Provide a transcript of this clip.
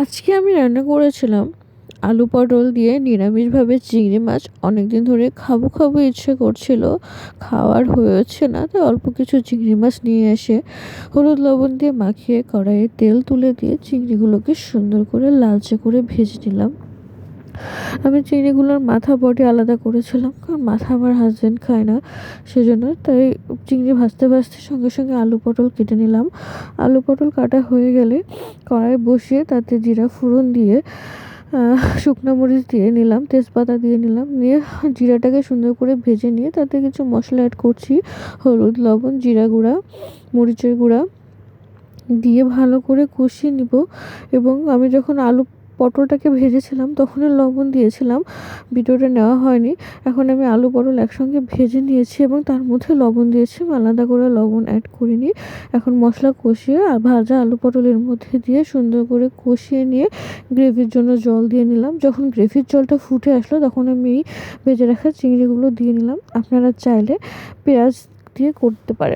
আজকে আমি রান্না করেছিলাম আলু পটল দিয়ে নিরামিষভাবে চিংড়ি মাছ। অনেকদিন ধরে খাবো খাবো ইচ্ছে করছিল, খাওয়ার হয়েছে না, তাই অল্প কিছু চিংড়ি মাছ নিয়ে এসে হলুদ লবণ দিয়ে মাখিয়ে কড়াইয়ে তেল তুলে দিয়ে চিংড়িগুলোকে সুন্দর করে লালচে করে ভেজে নিলাম। আমি চিংড়িগুলোর মাথা বডি আলাদা করেছিলাম, কারণ মাথা আমার হাজবেন্ড খায় না, সেজন্য। তাই চিংড়ি ভাজতে ভাজতে সঙ্গে সঙ্গে আলু পটল কেটে নিলাম। আলু পটল কাটা হয়ে গেলে কড়াই বসিয়ে তাতে জিরা ফোড়ন দিয়ে শুকনো মরিচ দিয়ে নিলাম, তেজপাতা দিয়ে নিলাম, নিয়ে জিরাটাকে সুন্দর করে ভেজে নিয়ে তাতে কিছু মশলা অ্যাড করছি। হলুদ, লবণ, জিরা গুঁড়া, মরিচের গুঁড়া দিয়ে ভালো করে কষিয়ে নিব। এবং আমি যখন আলু পটলটাকে ভেজেছিলাম তখনই লবণ দিয়েছিলাম, ভিডিওটা নেওয়া হয়নি। এখন আমি আলু পটল একসঙ্গে ভেজে নিয়েছি এবং তার মধ্যে লবণ দিয়েছি, আলাদা করে লবণ অ্যাড করিনি। এখন মশলা কষিয়ে আর ভাজা আলু পটলের মধ্যে দিয়ে সুন্দর করে কষিয়ে নিয়ে গ্রেভির জন্য জল দিয়ে নিলাম। যখন গ্রেভির জলটা ফুটে আসলো তখন আমি এই ভেজে রাখা চিংড়িগুলো দিয়ে নিলাম। আপনারা চাইলে পেঁয়াজ দিয়ে করতে পারেন।